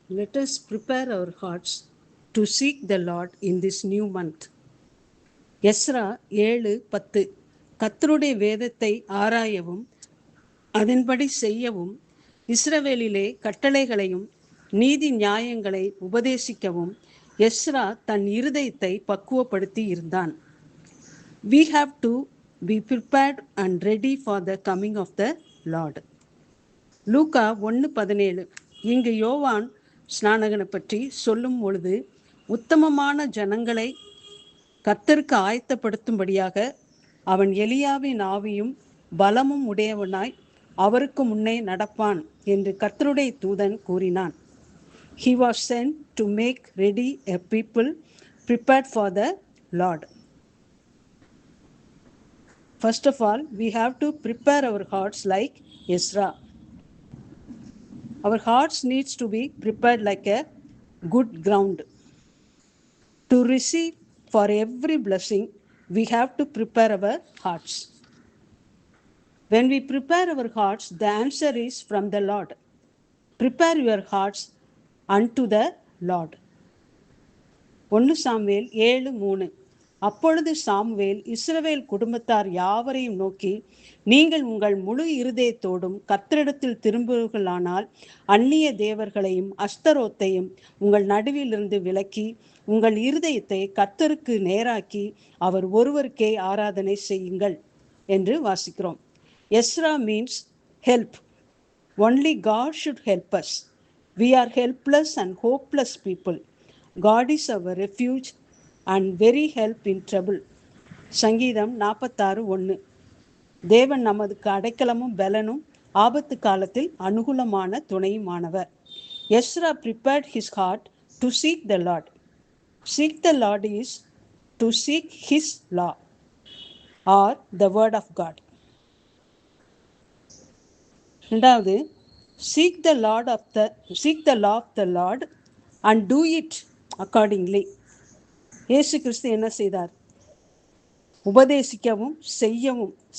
Let us prepare our hearts to seek the Lord in this new month. Ezra 7:10 கர்த்தருடைய வேதத்தை ஆராயவும் அதன்படி செய்யவும் இஸ்ரவேலிலே கட்டளைகளையும் நீதி நியாயங்களை உபதேசிக்கவும் எஸ்ரா தன் இருதயத்தை பக்குவப்படுத்தி இருந்தான். We have to be prepared and ready for the coming of the Lord. லூக்கா 1:17 இங்கு யோவான் ஸ்நானகனை பற்றி சொல்லும் பொழுது உத்தமமான ஜனங்களை கர்த்தருக்கு ஆயத்தப்படுத்தும்படியாக அவன் எலியாவின் ஆவியும் பலமும் உடையவனாய் அவருக்கு முன்னே நடப்பான் என்று கர்த்தருடைய தூதன் கூறினான். He was sent to make ready a people prepared for the Lord. First of all, we have to prepare our hearts like Ezra. Our hearts needs to be prepared like a good ground. To receive for every blessing, we have to prepare our hearts. When we prepare our hearts, the answer is from the Lord. Prepare your hearts unto the Lord. 1 Samuel 7:3 அப்பொழுது Samuel இஸ்ரவேல் குடும்பத்தார் யாவரையும் நோக்கி, நீங்கள் உங்கள் முழு இருதயத்தோடும் கர்த்தரிடத்தில் திரும்புவீர்களானால் அந்நிய தேவர்களையும் அஸ்தரோத்தையும் உங்கள் நடுவிலிருந்து விலக்கி உங்கள் இருதயத்தை கர்த்தருக்கு நேராக்கி அவர் ஒருவருக்கே ஆராதனை செய்யுங்கள் என்று வாசிக்கிறோம். Ezra means help. Only God should help us. We are helpless and hopeless people. God is our refuge and very help in trouble. சங்கீதம் 46:1 தேவன் நமது அடைக்கலமும் பலனும் ஆபத்து காலத்தில் அனுகூலமான துணையுமானவர். Ezra prepared his heart to seek the Lord. Seek the Lord is to seek his law or the word of God. இரண்டாவது, seek the law of the Lord and do it accordingly. இயேசு கிறிஸ்து என்ன செய்தார்? உபதேசிக்கவும்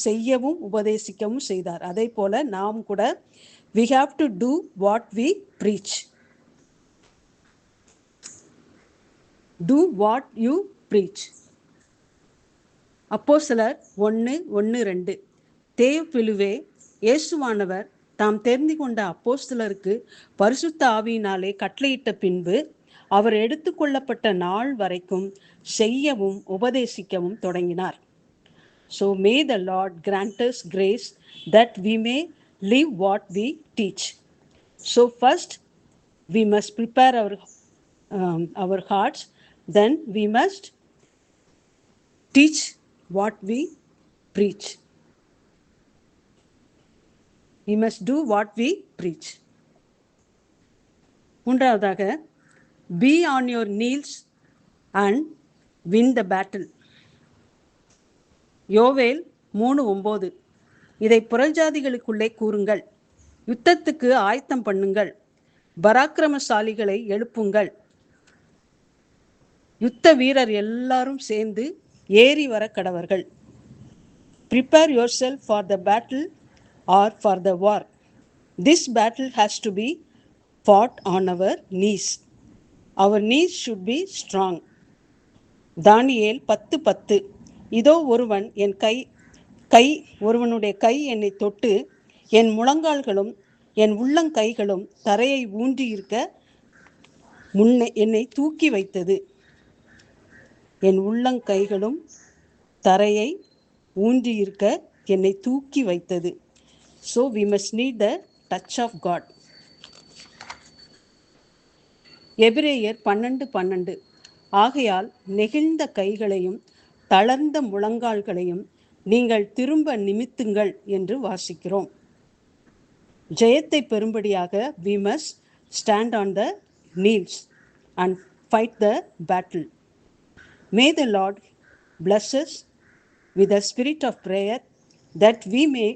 செய்யவும் உபதேசிக்கவும் செய்தார். அதே போல நாம் கூட we have to do what we preach. Do what you preach. அப்போஸ்தலர் 1:1-2 தேயோப்பிலுவே, இயேசுவானவர் தாம் தெரிந்து கொண்ட அப்போஸ்தலருக்கு பரிசுத்த ஆவியினாலே கட்டளையிட்ட பின்பு அவர் எடுத்துக்கொள்ளப்பட்ட நாள் வரைக்கும் செய்யவும் உபதேசிக்கவும் தொடங்கினார். So may the Lord grant us grace that we may live what we teach. So first we must prepare our hearts, then we must teach what we preach. We must do what we preach. மூன்றாவதாக, be on your knees and win the battle. யோவேல் 3:9 இதை புறஜாதிகளுக்குள்ளே கூறுங்கள், யுத்தத்துக்கு ஆயத்தம் பண்ணுங்கள், பராக்கிரமசாலிகளை எழுப்புங்கள், யுத்த வீரர் எல்லாரும் சேர்ந்து ஏறி வர கடவர்கள். Prepare yourself for the battle or for the war. This battle has to be fought on our knees. Our knees should be strong. தானியேல் 10:10 இதோ ஒருவனுடைய கை என்னை தொட்டு என் முழங்கால்களும் என் உள்ளங்கைகளும் தரையை ஊன்றியிருக்க முன்னே என்னை தூக்கி வைத்தது. என் உள்ளங்கைகளும் தரையை ஊன்றியிருக்க என்னை தூக்கி வைத்தது. So we must need the touch of God. எபிரேயர் 12:12 ஆகையால் நெகிழ்ந்த கைகளையும் தளர்ந்த முழங்கால்களையும் நீங்கள் திரும்ப நிமித்துங்கள் என்று வாசிக்கிறோம். ஜெயத்தை பெறும்படியாக we must stand on the knees and fight the battle. May the Lord bless us with a spirit of prayer that we may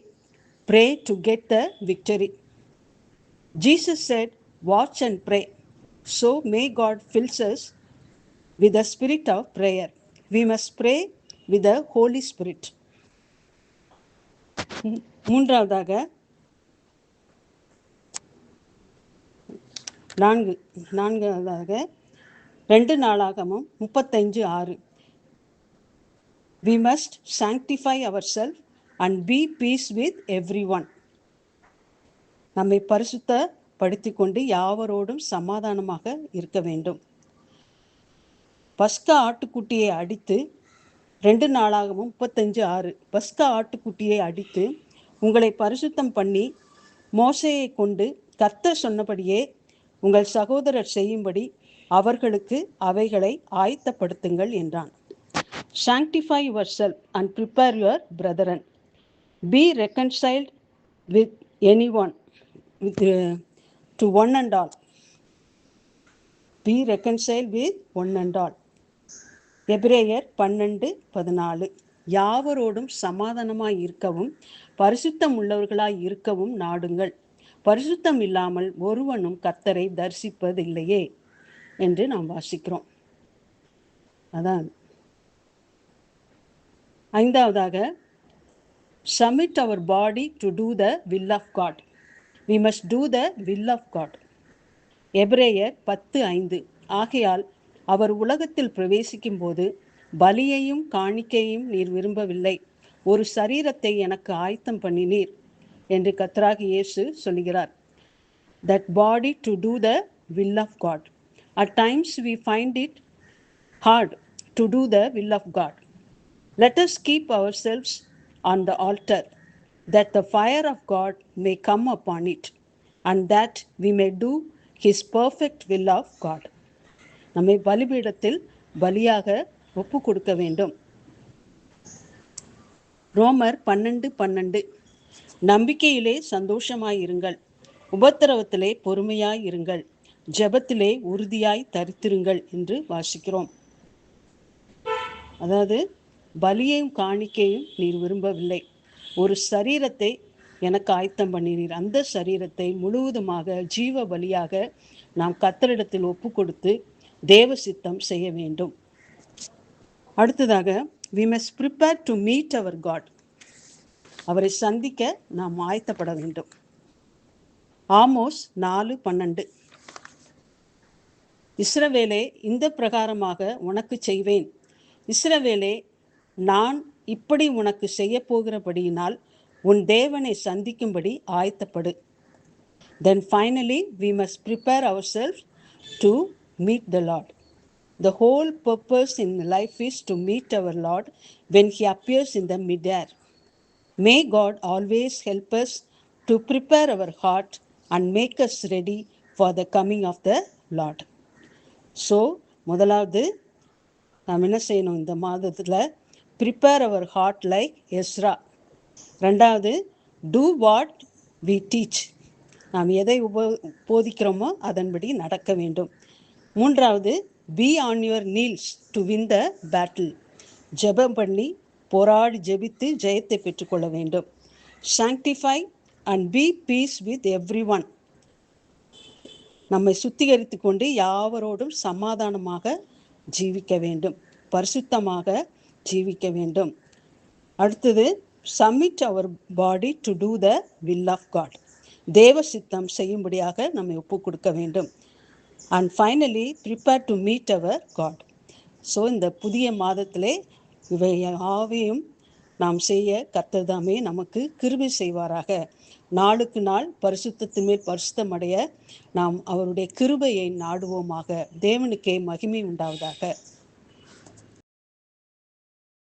pray to get the victory. Jesus said, watch and pray. So may God fill us with the spirit of prayer. We must pray with the Holy Spirit. மூன்றாவதாக நான்காவதாக 2 நாளாகமம் 35:6. We must sanctify ourselves and be peace with everyone. நம்மை பரிசுத்தப்படுத்திக் கொண்டு யாவரோடும் சமாதானமாக இருக்க வேண்டும். பஸ்கா ஆட்டுக்குட்டியை அடித்து 2 நாளாகமம் 35:6. பஸ்கா ஆட்டுக்குட்டியை அடித்து உங்களை பரிசுத்தம் பண்ணி மோசேயை கொண்டு கர்த்தர் சொன்னபடியே உங்கள் சகோதரர் செய்யும்படி அவர்களுக்கு அவைகளை ஆயத்தப்படுத்துங்கள் என்றான். Sanctify yourself and prepare your brethren. Be reconciled with anyone, to one and all. Be reconciled with one and all. எபிரேயர் 12:14. யாவரோடும் சமாதானமாய் இருக்கவும் பரிசுத்தம் உள்ளவர்களாய் இருக்கவும் நாடுங்கள். பரிசுத்தம் இல்லாமல் ஒருவனும் கர்த்தரை தரிசிப்பதில்லையே என்று நாம் வாசிக்கிறோம். அதான் 5ஆவதாக submit our body to do the will of God. We must do the will of God. எபிரேயர் 10:5. ஆகையால் அவர் உலகத்தில் பிரவேசிக்கும் போது பலியையும் காணிக்கையும் நீர் விரும்பவில்லை, ஒரு சரீரத்தை எனக்கு ஆயத்தம் பண்ணினீர் என்று கர்த்தராகிய இயேசு சொல்கிறார். That body to do the will of God. At times we find it hard to do the will of God. Let us keep ourselves on the altar, that the fire of God may come upon it, and that we may do His perfect will of God. நம்மை பலிபீடத்தில் பலியாக ஒப்பு கொடுக்க வேண்டும். ரோமர் 12:12. நம்பிக்கையிலே சந்தோஷமாயிருங்கள், உபத்திரவத்திலே பொறுமையாயிருங்கள், ஜெபத்திலே உறுதியாய் தரித்திருங்கள் என்று வாசிக்கிறோம். அதாவது பலியையும் காணிக்கையும் நீர் விரும்பவில்லை, ஒரு சரீரத்தை எனக்கு ஆயத்தம் பண்ணினீர். அந்த சரீரத்தை முழுவதுமாக ஜீவ பலியாக நாம் கர்த்தரிடத்தில் ஒப்பு கொடுத்து தேவ சித்தம் செய்ய வேண்டும். அடுத்ததாக we must prepare to meet our God. அவரை சந்திக்க நாம் ஆயத்தப்பட வேண்டும். ஆமோஸ் 4:12. இஸ்ரவேலே, இந்த பிரகாரமாக உனக்கு செய்வேன். இஸ்ரவேலே, நான் இப்படி உனக்கு செய்ய போகிறபடியினால் உன் தேவனை சந்திக்கும்படி ஆயத்தப்படு. Then finally we must prepare ourselves to meet the Lord. The whole purpose in life is to meet our Lord when He appears in the mid-air. May God always help us to prepare our heart and make us ready for the coming of the Lord. So, முதலாவது நாம் என்ன செய்யணும் இந்த மாதத்தில்? Prepare our heart like Ezra. ரெண்டாவது, do what we teach. நாம் எதை போதிக்கிறோமோ அதன்படி நடக்க வேண்டும். மூன்றாவது, be on your knees to win the battle. ஜெபம் பண்ணி போராடி ஜெபித்து ஜெயத்தை பெற்றுக்கொள்ள வேண்டும். Sanctify and be peace with everyone. நம்மை சுத்திகரித்து கொண்டு யாவரோடும் சமாதானமாக ஜீவிக்க வேண்டும், பரிசுத்தமாக ஜீவிக்க வேண்டும். அடுத்தது, submit our body to do the will of God. தேவ சித்தம் செய்யும்படியாக நம்மை ஒப்பு கொடுக்க வேண்டும். And finally prepare to meet our God. So இந்த புதிய மாதத்திலே இவை யாவையும் நாம் செய்ய கர்த்தர் தாமே நமக்கு கிருபை செய்வாராக. நாளுக்கு நாள் பரிசுத்தத்தின் மேல் பரிசுத்தம் அடைய நாம் அவருடைய கிருபையை நாடுவோமாக. தேவனுக்கே மகிமை உண்டாவதாக.